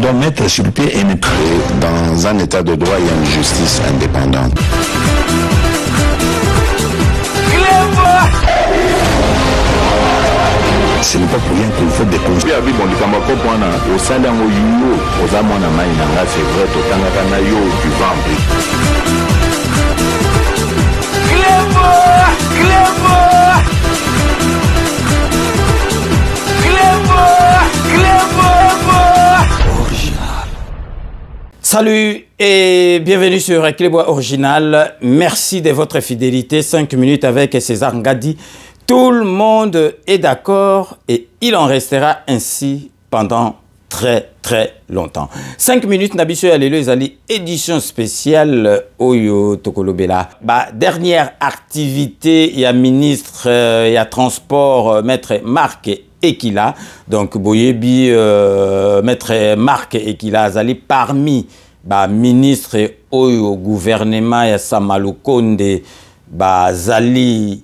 doit mettre sur pied et dans un état de droit, il y a une justice indépendante. Ce n'est pas pour rien qu'il faut des conseils. Salut et bienvenue sur Clébois Original. Merci de votre fidélité. 5 minutes avec César Ngadi. Tout le monde est d'accord et il en restera ainsi pendant très longtemps. 5 minutes Nabiso Alelo Ezali, édition spéciale Oyo Tokolobela. Dernière activité, il y a ministre, il y a transport, maître Marc Ekila. Donc Boyebi, maître Marc Ekila Azali parmi ministre Oyo gouvernement ya Samalukonde Zali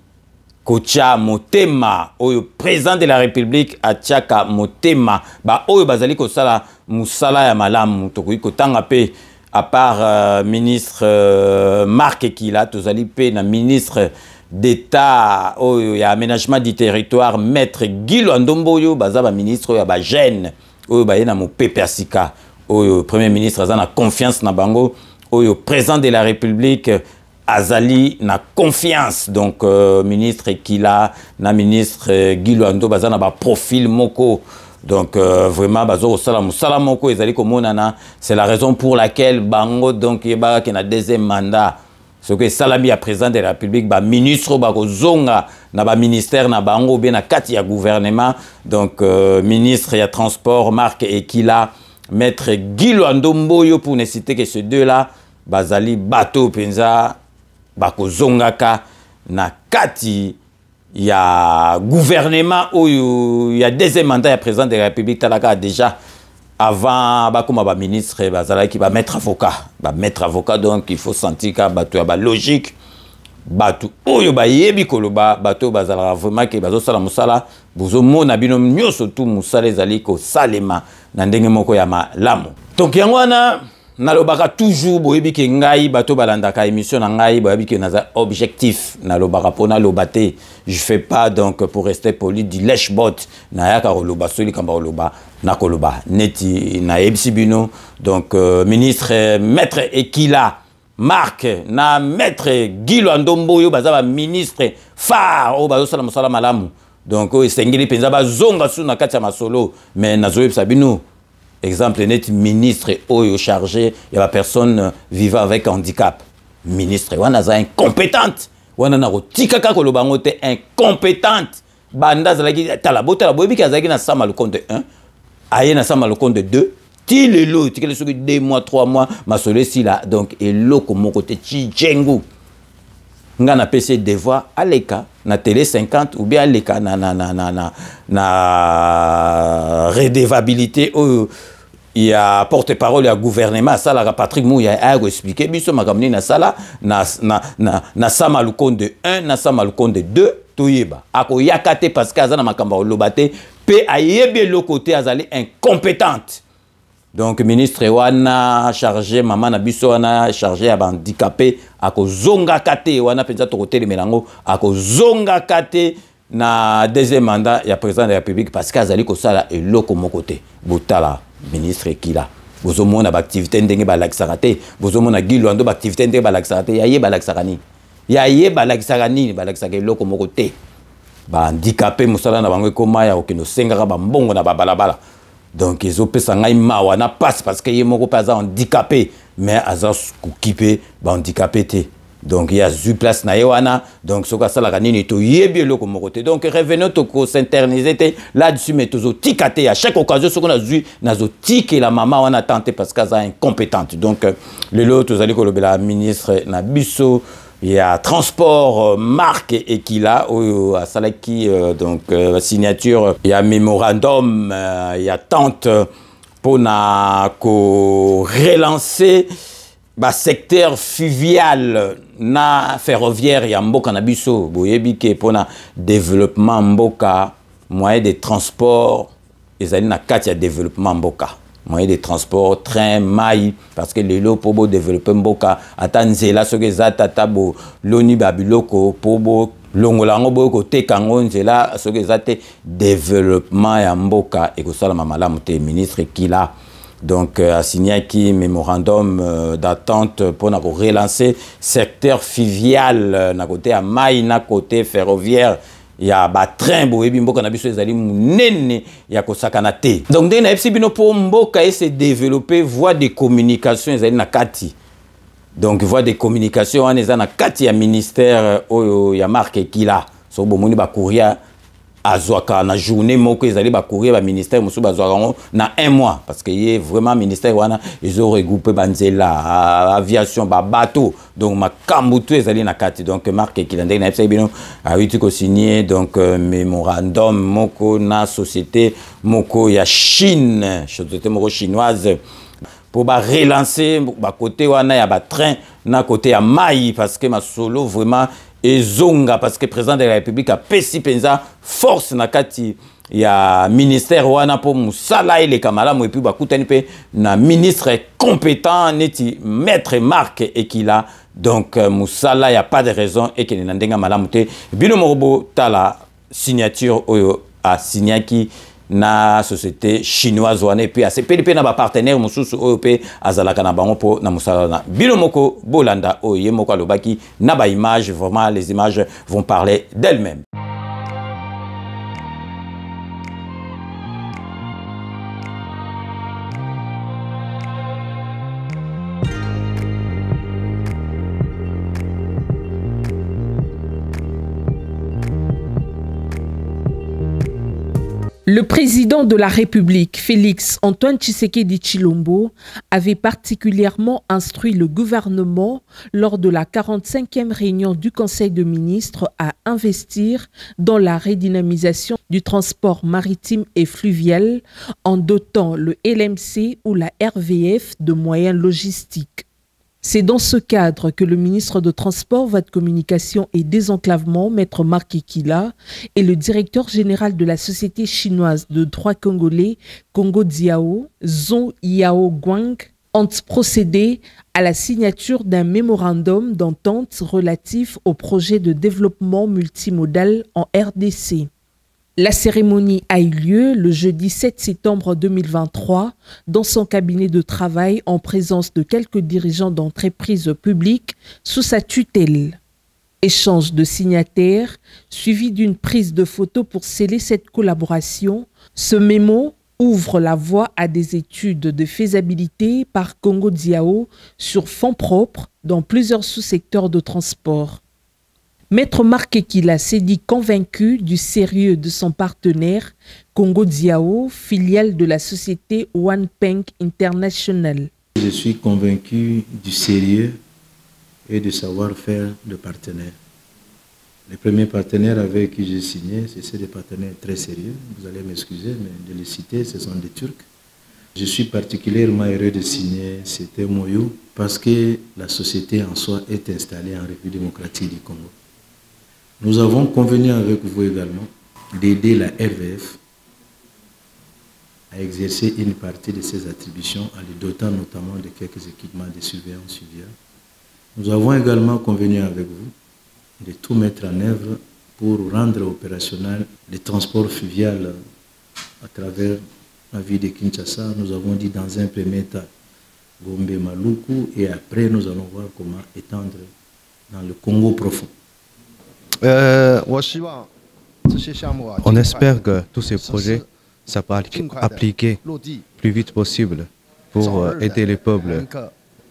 Kocha Motema, Oyo président de la République Atiaka Motema, Oyo Bazali Kosala Musala ya Malamu, Tokoui Kotanga pe, à part ministre Marc Ekila, Tozali pe na ministre d'État, Oyo ya aménagement du territoire, maître Guilo Ndomboyo, Bazaba ministre ya Gênes, Oyo Bayena Mo Pepersika, Oyo premier ministre Azana confiance na bango, Oyo président de la République Azali na confiance, donc ministre Ekila na ministre Guilo Ando bazana ba profil moko, donc vraiment bazo sala moko ezali komonana, c'est la raison pour laquelle bango donc yeba ki na deuxième mandat ce que salami à président de la République ministre bako zonga na ba ministère na bango be na kati ya gouvernement, donc ministre ya transport Marc Ekila, maître Guilo Ando Mboyo, pour ne citer que ces deux là bazali bateau penza bako zongaka na kati ya gouvernement où il y a deuxième mandat ya président de la République talaka déjà avant bakoma ministre bazala qui va mettre avocat, donc il faut sentir ka bato ya logique bato oyo yebi koloba bato bazala vraiment que bazo sala musala bozo mona bino nyoso tout musala ezali ko salema na ndenge moko ya malamu. Donc yango wana nalobaka toujours boyebi ke ngai bato balandaka émission na ngai boyebi ke naza objectif nalobaka pona lobate, je fais pas donc pour rester poli di lèche bot na yaka loba soli kamba loba na koloba neti na ebsibino, donc ministre maître Ekila Marc na maître Guilo Ndomboyo bazaba ministre phare o bazo sala musala malamu, donc o sengeli penza bazonga su na kati ya masolo, mais nazoyeb sabino exemple net ministre oyo chargé il y a la personne vivant avec handicap, ministre wana za incompétente wana na rotika ka koloba ngote incompétente banda zalaki talabota la boyebi kazaki na sama le compte 1 aye na sama le compte 2 ti lelo tikele soki 2 mois 3 mois masole si là, donc eloko mon côté Tchengu nga na PC devoir aleka na télé 50 ou bien aleka na redevabilité il y a porte-parole à gouvernement ça la Patrick Mouya a expliqué biso makamni na sala na sama le compte de 1 na sama le compte de 2 toyeba ako yakate parce que azana makamba lobate pe ayebe le côté azali incompétente. Donc ministre wana chargé maman na biso wana chargé à handicapé ako zonga kate wana penza to côté melango ako zonga kate na deuxième mandat ya président de la République parce que azali ko sala eloko mon côté botala ministre Ekila bozomona ba activité ndenge ba laxarate bozomona Guilo Ando ba activité ndenge ba laxarate yaye ba laxarani ba laxaka eloko mon côté ba handicapé musala na bango koma ya okino sengaka ba mbongo na ba balabala, donc ils ont pesa ngai mawa na passe parce que yemoko pas handicapé mais aza occupé ba handicapé te, donc il y a zu place na yewana, donc soka sala kanini to yebi eloko mon côté, donc revenons to s'interniser là-dessus mais toujours tikate à chaque occasion ce qu'on a vu nazo tike la maman wana tenté parce qu'elle est incompétente, donc le lot tous allez kolobela ministre na biso il y a transport Marc Ekila à Salaki, donc signature il y a mémorandum il y a tente pour na ko relancer secteur fluvial na ferroviaire ya mboka na biso boyebi ke pona développement mboka moyen de transport ezali na kati ya développement mboka moyen de transport, train, maï, parce que les lots pour développer mboka, atanzela, ce que zatata bo, loni babiloko, pour longolango boko te kango nzela, ce que zate développement ya mboka, et que ça la mamala moute ministre qui là. Donc, a signé qui mémorandum d'attente pour relancer secteur fluvial, na côté à maï, na côté ferroviaire. Il y a un train pour mboka na biso ezali munene ya kosakana te. Donc dès na epsi bino pour mboka se développer voie de communication ezali na kati. Donc voie de communication on ezali na kati ya ministère oyo ya marque kila. So bomoni ba courrier azwaka na journée moko ezali ba courrier ba ministère musu bazwaka na 1 mois parce que y est vraiment ministère wana ils ont regroupé banzela aviation ba bateau donc makambu tout ezali na kati donc marque qui ndenge na epsa bino a eu ko signé donc mémorandum moko na société moko ya Chine société moko chinoise pour ba relancer ba côté wana ya ba train na côté ya maï parce que ma solo vraiment et zonga parce que le président de la République a pesi penza force na kati ya ministère wana pour musala et les kamala et puis bakutani pe na ministre compétent neti maître Marc et qu'il a donc musala y a pas de raison et qu'il n'endenga malamu te bino morobo tala signature oyo a signaki na société chinoise wana et puis ACPDP na ba partenaire mususu oyo pe azalaka na bango po na musala na bino moko bolanda oyo moko alobaki na ba image vraiment les images vont parler d'elles-mêmes. Le président de la République, Félix Antoine Tshisekedi Tshilombo, avait particulièrement instruit le gouvernement lors de la 45e réunion du Conseil de ministres à investir dans la redynamisation du transport maritime et fluvial en dotant le LMC ou la RVF de moyens logistiques. C'est dans ce cadre que le ministre de Transport, Voies de Communication et Désenclavement, Maître Marc Ekila, et le directeur général de la Société chinoise de droit congolais, Congo Diao, Zhou Yao Guang, ont procédé à la signature d'un mémorandum d'entente relatif au projet de développement multimodal en RDC. La cérémonie a eu lieu le jeudi 7 septembre 2023 dans son cabinet de travail en présence de quelques dirigeants d'entreprises publiques sous sa tutelle. Échange de signataires suivi d'une prise de photos pour sceller cette collaboration. Ce mémo ouvre la voie à des études de faisabilité par Congo Diao sur fonds propres dans plusieurs sous-secteurs de transport. Maître Marc Ekila s'est dit convaincu du sérieux de son partenaire, Congo Diao, filiale de la société One Peng International. Je suis convaincu du sérieux et du savoir-faire de partenaires. Les premiers partenaires avec qui j'ai signé, c'est des partenaires très sérieux. Vous allez m'excuser, mais de les citer, ce sont des Turcs. Je suis particulièrement heureux de signer cet MOU parce que la société en soi est installée en République démocratique du Congo. Nous avons convenu avec vous également d'aider la RVF à exercer une partie de ses attributions en les dotant notamment de quelques équipements de surveillance fluviale. Nous avons également convenu avec vous de tout mettre en œuvre pour rendre opérationnel les transports fluvial à travers la ville de Kinshasa. Nous avons dit dans un premier temps Gombe Maluku et après nous allons voir comment étendre dans le Congo profond. On espère que tous ces projets soient appliqués plus vite possible pour aider les peuples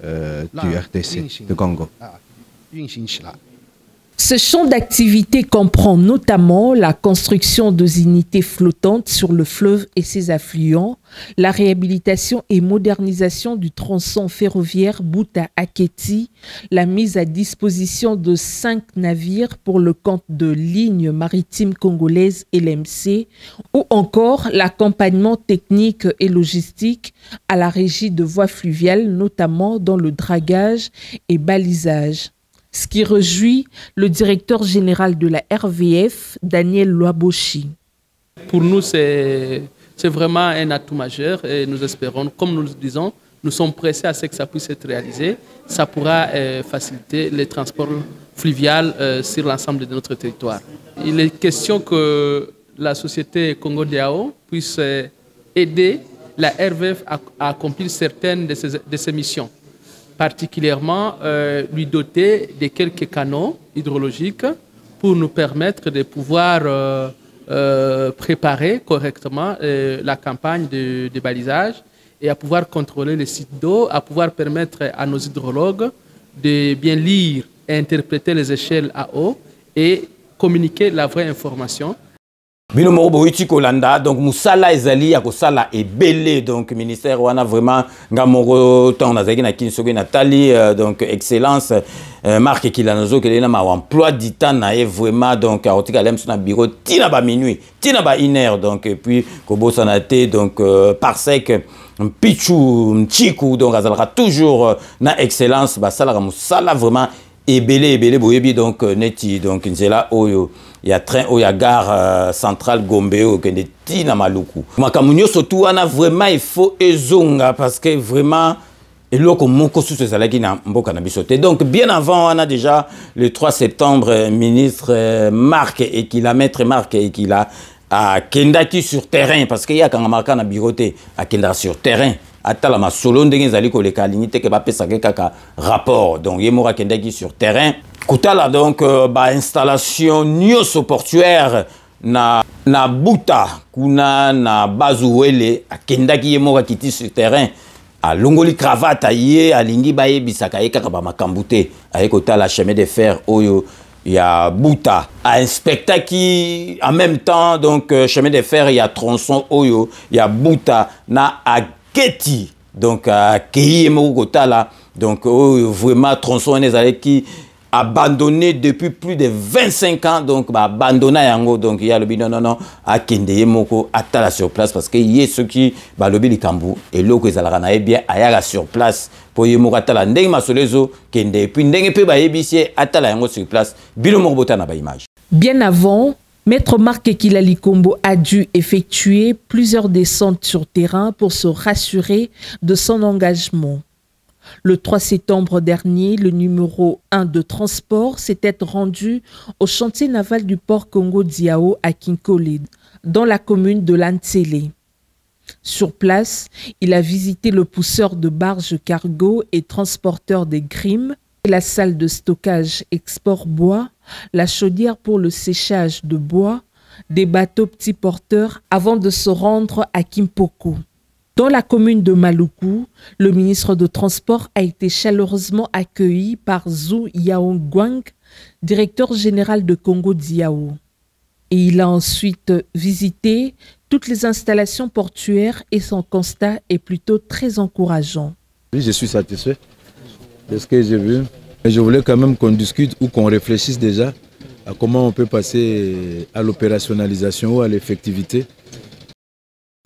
du RDC, du Congo. Ce champ d'activité comprend notamment la construction de unités flottantes sur le fleuve et ses affluents, la réhabilitation et modernisation du tronçon ferroviaire Bouta-Aketi, la mise à disposition de 5 navires pour le compte de Lignes maritimes congolaises LMC, ou encore l'accompagnement technique et logistique à la régie de voies fluviales, notamment dans le dragage et balisage. Ce qui réjouit le directeur général de la RVF, Daniel Loaboshi. Pour nous, c'est c'est vraiment un atout majeur et nous espérons, comme nous le disons, nous sommes pressés à ce que ça puisse être réalisé. Ça pourra faciliter les transports fluviaux sur l'ensemble de notre territoire. Il est question que la société Congo-Diao puisse aider la RVF à accomplir certaines de ses missions, particulièrement lui doter de quelques canaux hydrologiques pour nous permettre de pouvoir préparer correctement la campagne de balisage et à pouvoir contrôler les sites d'eau, à pouvoir permettre à nos hydrologues de bien lire et interpréter les échelles à eau et communiquer la vraie information. Bino moko boiti kolanda donc musala ezali ya kosala ebele donc ministère wana vraiment nga moko tant nazaki na kinsoki Nathalie donc excellence Marc Kilanazo que na ma emploi du temps na vraiment donc aotika lem sur na bureau tina ba minuit tina ba 1h donc et puis kobosa na té donc par sec Pichu Mchiku donc azalaka toujours na excellence ba sala musala vraiment ebele boyebi donc neti donc nzela oyo il y a train ou il y a gare centrale Gombe au Kendeti na Maluku. Makamunyo surtout on a vraiment il faut ezonga parce que vraiment et là comme mon costume c'est là qui n'a mboka na bisoté. Donc bien avant on a déjà le 3 septembre ministre Marc et qui la maître Marc et qui la à Kendaki sur terrain parce qu'il y a quand marqué na biroté à Kendaki sur terrain. Atala ma solo ndenge zali ko le kalinité que ba pesa kaka rapport donc yemora Kendaki sur terrain. Koutala donc ba installation nyoso portuaire na Buta kuna na Bazuwele akendaki yemoka kiti sur terrain a longoli cravate aye alingi baye bisaka kaka ba makambute aye kotala chemin de fer oyo ya Buta a inspecta qui en même temps donc chemin de fer il y a tronçon oyo ya Buta na Aketi donc Kei yemoko kotala donc vraiment tronçon les qui abandonné depuis plus de 25 ans donc abandonné yango donc il y a le non à Kende moko atala sur place parce que y a ceux qui ba lobi likambu et loko ezalaka na bien ayaka sur place pour yemoko atala ndenge masolezo Kende puis ndenge pe ba yebisie atala yango sur place bilo moko botana ba image. Bien avant, Maître Marc Kilali Kombo a dû effectuer plusieurs descentes sur terrain pour se rassurer de son engagement. Le 3 septembre dernier, le numéro 1 de transport s'était rendu au chantier naval du port Congo-Diao à Kinkole, dans la commune de Lantsele. Sur place, il a visité le pousseur de barges cargo et transporteur des grimes, la salle de stockage export bois, la chaudière pour le séchage de bois, des bateaux petits porteurs avant de se rendre à Kimpoko. Dans la commune de Maluku, le ministre de Transport a été chaleureusement accueilli par Zhu Yaongwang, directeur général de Congo-Diao. Et il a ensuite visité toutes les installations portuaires et son constat est plutôt très encourageant. Oui, je suis satisfait de ce que j'ai vu. Et je voulais quand même qu'on discute ou qu'on réfléchisse déjà à comment on peut passer à l'opérationnalisation ou à l'effectivité.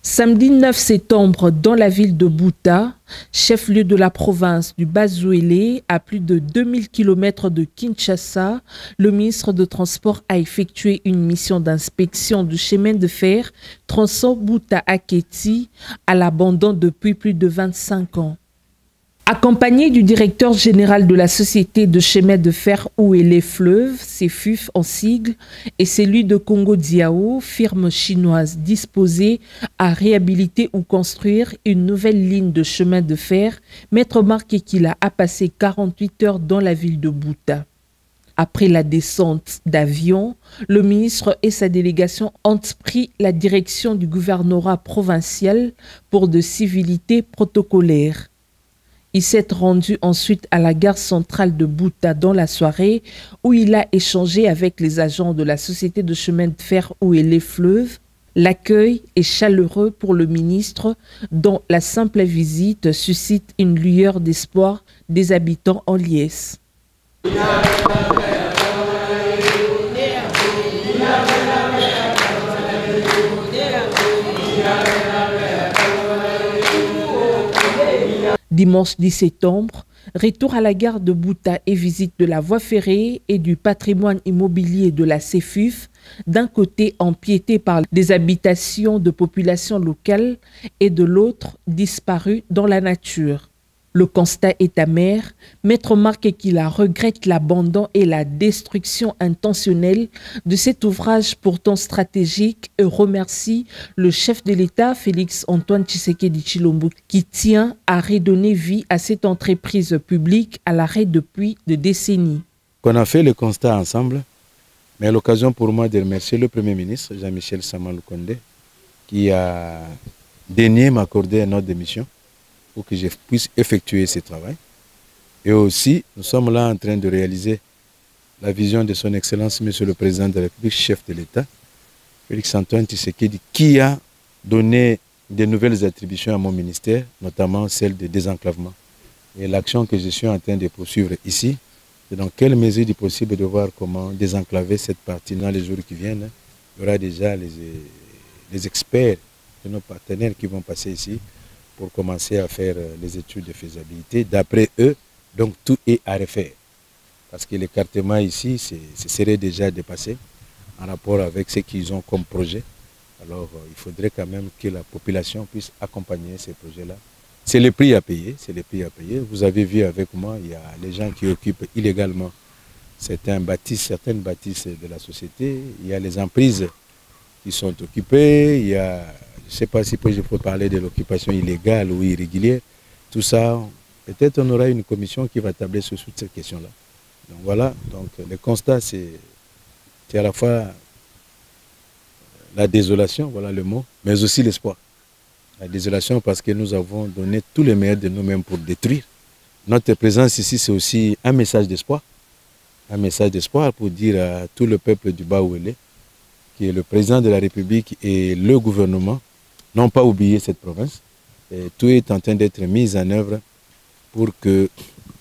Samedi 9 septembre, dans la ville de Buta, chef-lieu de la province du Bazuwele, à plus de 2000 km de Kinshasa, le ministre de Transport a effectué une mission d'inspection du chemin de fer tronçon Buta-Aketi à l'abandon depuis plus de 25 ans. Accompagné du directeur général de la société de chemin de fer Ouélé Fleuve, CFUF en sigle, et celui de Congo-Diao, firme chinoise disposée à réhabiliter ou construire une nouvelle ligne de chemin de fer, Maître Marc Kilala a passé 48 heures dans la ville de Buta. Après la descente d'avion, le ministre et sa délégation ont pris la direction du gouvernorat provincial pour de civilités protocolaires. Il s'est rendu ensuite à la gare centrale de Buta dans la soirée où il a échangé avec les agents de la société de chemin de fer Ouélé Fleuve. L'accueil est chaleureux pour le ministre dont la simple visite suscite une lueur d'espoir des habitants en liesse. Dimanche 10 septembre, Retour à la gare de Bouta et visite de la voie ferrée et du patrimoine immobilier de la CEFUF, d'un côté empiété par des habitations de population locale et de l'autre disparues dans la nature. Le constat est amer. Maître Marc Ekila regrette l'abandon et la destruction intentionnelle de cet ouvrage pourtant stratégique et remercie le chef de l'État, Félix Antoine Tshisekedi Tshilombo, qui tient à redonner vie à cette entreprise publique à l'arrêt depuis des décennies. On a fait le constat ensemble, mais l'occasion pour moi de remercier le Premier ministre, Jean-Michel Sama Lukonde, qui a daigné m'accorder une autre démission pour que je puisse effectuer ce travail. Et aussi, nous sommes là en train de réaliser la vision de son Excellence, Monsieur le Président de la République, chef de l'État, Félix Antoine Tshisekedi, qui a donné de nouvelles attributions à mon ministère, notamment celle de désenclavement. Et l'action que je suis en train de poursuivre ici, c'est dans quelle mesure il est possible de voir comment désenclaver cette partie dans les jours qui viennent. Il y aura déjà les experts de nos partenaires qui vont passer ici pour commencer à faire les études de faisabilité. D'après eux, donc tout est à refaire. Parce que l'écartement ici, ce serait déjà dépassé en rapport avec ce qu'ils ont comme projet. Alors, il faudrait quand même que la population puisse accompagner ces projets-là. C'est le prix à payer, c'est le prix à payer. Vous avez vu avec moi, il y a les gens qui occupent illégalement certaines bâtisses de la société. Il y a les emprises qui sont occupées. Il y a, je ne sais pas si je peux parler de l'occupation illégale ou irrégulière. Tout ça, peut-être on aura une commission qui va tabler sur toutes ces questions-là. Donc voilà, donc le constat, c'est à la fois la désolation, voilà le mot, mais aussi l'espoir. La désolation parce que nous avons donné tout le meilleur de nous-mêmes pour détruire. Notre présence ici, c'est aussi un message d'espoir. Un message d'espoir pour dire à tout le peuple du Bas-Ouélé que le président de la République et le gouvernement n'ont pas oublié cette province. Et tout est en train d'être mis en œuvre pour que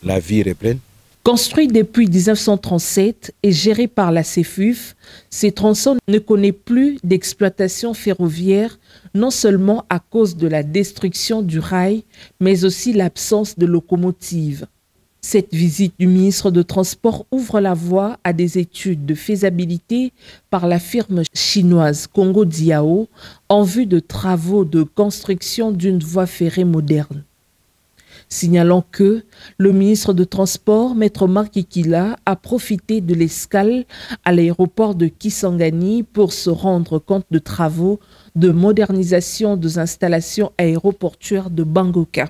la vie reprenne. Construit depuis 1937 et géré par la CEFUF, ces tronçons ne connaissent plus d'exploitation ferroviaire, non seulement à cause de la destruction du rail, mais aussi l'absence de locomotives. Cette visite du ministre de Transport ouvre la voie à des études de faisabilité par la firme chinoise Congo Diao en vue de travaux de construction d'une voie ferrée moderne. Signalant que le ministre de Transport, Maître Marc Ekila, a profité de l'escale à l'aéroport de Kisangani pour se rendre compte de travaux de modernisation des installations aéroportuaires de Bangoka.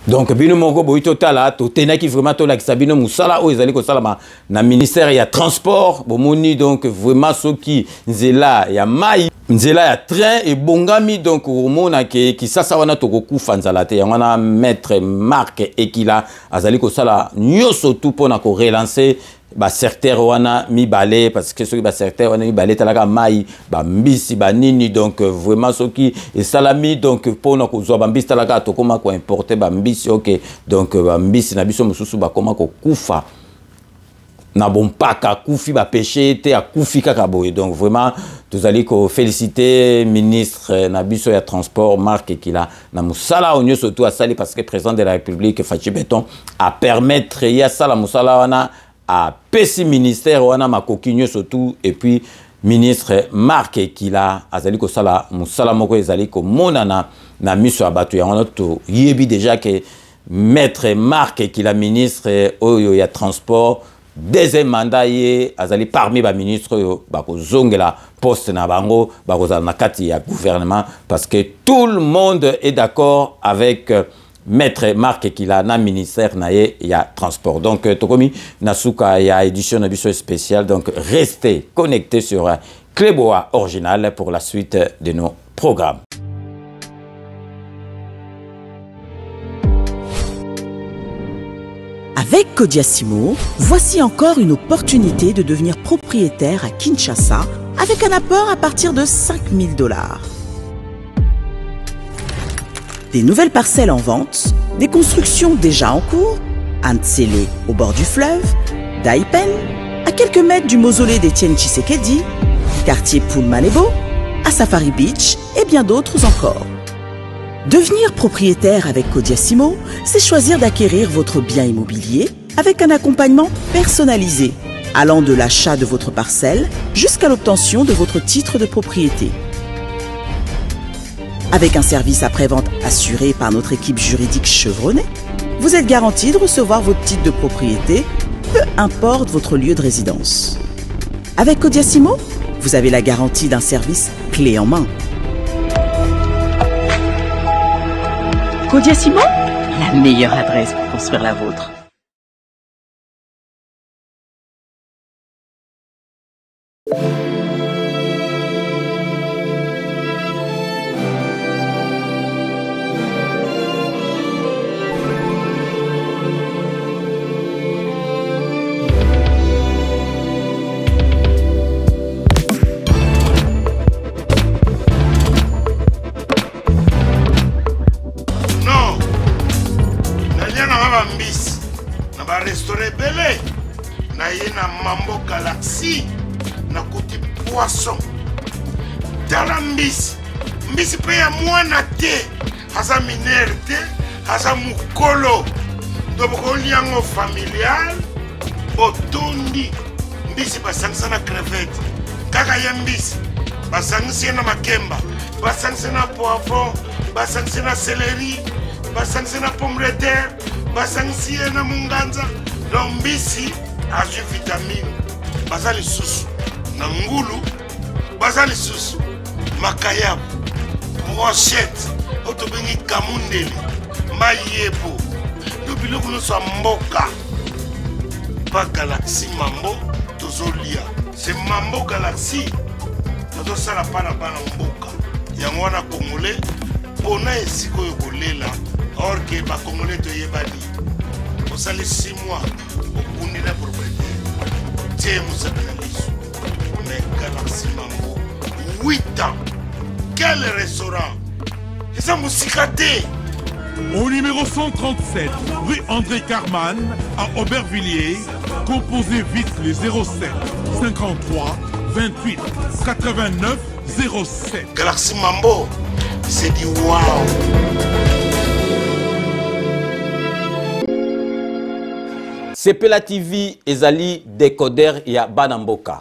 Donc bino moko boito tala to tenaki vraiment to lakisa bino musala o ezali ko salama na ministère ya transport bomoni donc vraiment soki nzela ya mai nzela ya train et bongami donc omona ke kisasa wana to kokufa nzala te wana maître Marc Ekila azali ko sala nyoso tout pona ko relancer ba secteur wana mibale parce que soki ba secteur wana mibale talaka mai ba mbisi ba nini donc vraiment soki et salami donc pona ko zo ba mbisi talaka to koma ko importer ba mbisi OK donc ba mbisi na biso mususu ba koma ko kufa na bon paka kufi ba péché te a kufi kaka boye donc vraiment tous allez ko féliciter ministre na biso ya transport Marc Ekila na musala onyo surtout a sali parce que président de la République Fachi Beton a permettre ya sala musala wana à PC ministère wana makokinyo surtout et puis ministre Marc Ekila azali ko sala musala moko ezali ko monana na miso abatu ya wana to yebi déjà que maître Marc Ekila ministre oyo ya transport deuxième mandat ye azali parmi ba ministre oyo bako zongela poste na bango bako za na kati ya gouvernement parce que tout le monde est d'accord avec Maître Marc Ekila na ministère na ye ya transport. Donc tokomi nasuka ya édition na biso spéciale donc restez connectés sur Clébois Original pour la suite de nos programmes. Avec Codiasimo, voici encore une opportunité de devenir propriétaire à Kinshasa avec un apport à partir de $5 000. Des nouvelles parcelles en vente, des constructions déjà en cours, à Ntsele au bord du fleuve, d'Aipen, à quelques mètres du mausolée d'Étienne Tshisekedi, quartier Poulmalebo, à Safari Beach et bien d'autres encore. Devenir propriétaire avec Codiasimo, c'est choisir d'acquérir votre bien immobilier avec un accompagnement personnalisé, allant de l'achat de votre parcelle jusqu'à l'obtention de votre titre de propriété. Avec un service après-vente assuré par notre équipe juridique chevronnée, vous êtes garanti de recevoir votre titre de propriété, peu importe votre lieu de résidence. Avec Codiasimo, vous avez la garantie d'un service clé en main. Codiasimo, la meilleure adresse pour construire la vôtre. Mambo Galaxy na kuti poisson dala mbisi pe ya mwana te haza minere te haza mukolo ndoboko liango familial otondi mbisi basangisa na crevette kaka ya mbisi basangisa na makemba basangisa na poivron basangisa na céleri basangisa na pomme de terre basangisa na munganza donc mbisi azu vitamine bazali susu na ngulu bazali susu makayabu brochette otobengi kamundeli mayebo lobiloko nyonso ya mboka pa Galaxy Mambo tozolia c'est Mambo Galaxy tozosala pana bana mboka yango wana congolais mpona esika oyo kolela or ke bacongolais toyebani osali 6 mois okundi na propriété tie mosaka na liso mais Galaxy Mambo 8 ans quel restaurant eza mosika te. Au numéro 137, rue André Carman, à Aubervilliers, composez vite les 07 53 28 89 07. Galaxy Mambo, c'est du wow. Sepela TV ezali décodeur ya Banamboka.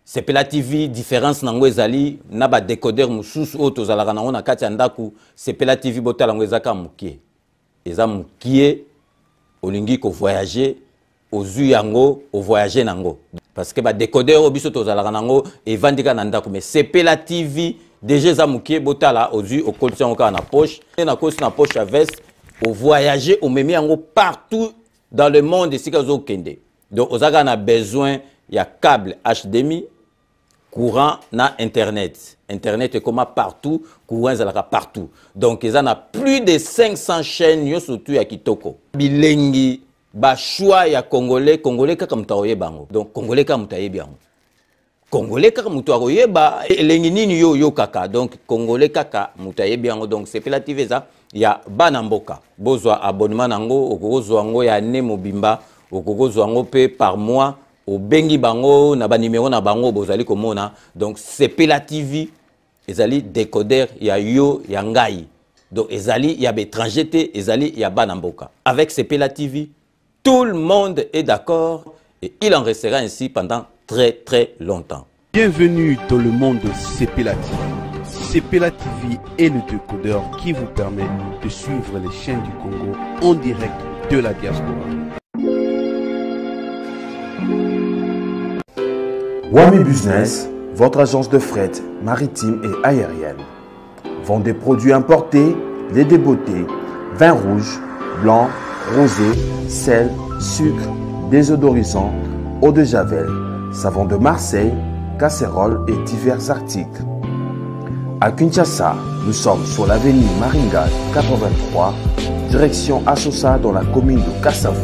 Sepela TV différence nango ezali na ba décodeur mususu o tozalaka nango na kati ya ndaku. Sepela TV botala ngo ezaka mukie. Eza mukie olingi ko voyager ozu yango o voyager nango. Parce que ba décodeur o biso tozalaka nango evandika na ndaku mais Sepela TV déjà eza mukie botala ozu o kolisa ngo na poche na kosi na poche à veste o voyager o memi yango partout dans le monde ici kazo kende. Donc ozaka na besoin ya câble HDMI courant na internet. Internet est comme partout, courant est partout. Donc ils en a plus de 500 chaînes yo surtout ya kitoko. Bilengi ba choix ya congolais kaka mutaoye bango. Donc congolais kaka mutaye bango. Congolais kaka mutaoye ba elengi nini yo kaka. Donc congolais kaka mutaye bango. Donc c'est Sepela TV ça ya Banamboka. Bozwa abonnement nango okozwa ngo ya ne mobimba okozwa ngo pe par mois. Au bengi bango na ba numéro na bango bozali komona. Donc Sepela TV ezali décodeur ya yo ya ngai. Donc ezali ya étranger te ezali ya Banamboka. Avec Sepela TV tout le monde est d'accord et il en restera ainsi pendant très longtemps. Bienvenue dans le monde de Sepela TV. Sepela TV est le décodeur qui vous permet de suivre les chaînes du Congo en direct de la diaspora. Wami Business, votre agence de fret maritime et aérienne. Vend des produits importés, lait de beauté, vin rouge, blanc, rosé, sel, sucre, désodorisant, eau de javel, savon de Marseille, casseroles et divers articles. À Kinshasa, nous sommes sur l'avenue Maringa 83, direction Assosa dans la commune de Kassavu.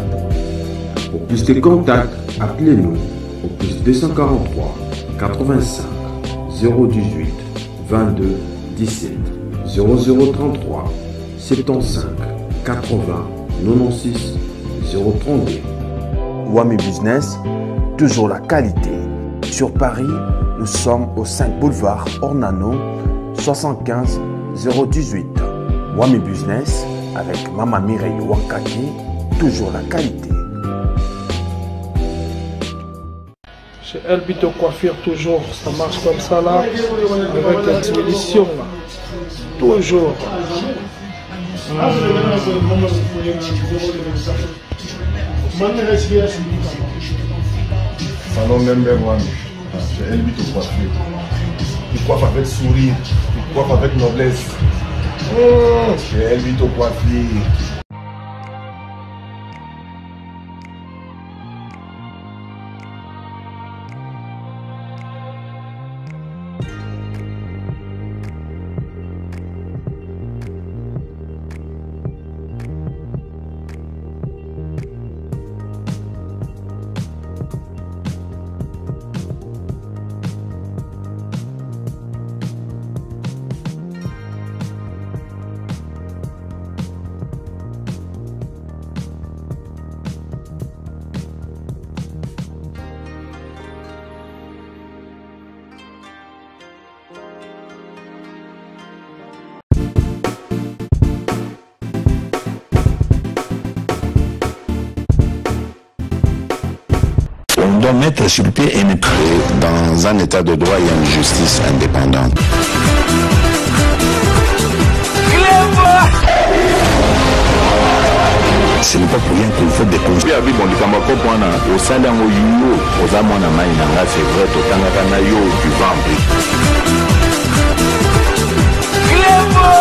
Pour plus de contacts, appelez-nous au plus 243 85 018 22 17 0033 75 80 96 032. Wami Business, toujours la qualité. Sur Paris, nous sommes au 5 boulevard Ornano, 75 018. Wami Business, avec Maman Mireille Wankaki, toujours la qualité. Chez Elbito Coiffure, toujours, ça marche comme ça là, avec l'expédition là. Toujours. Salon Member One, chez Elbito Coiffure. Il coiffe avec sourire, il coiffe avec noblesse. Chez Elbito Coiffure. On doit mettre sur pied et mettre dans un état de droit et une justice indépendante. Ce n'est pas pour rien qu'il faut des causes. Au salaire au yuo, aux amants à maïnanga, c'est vrai, au tanakanayo, du ventre. Clément!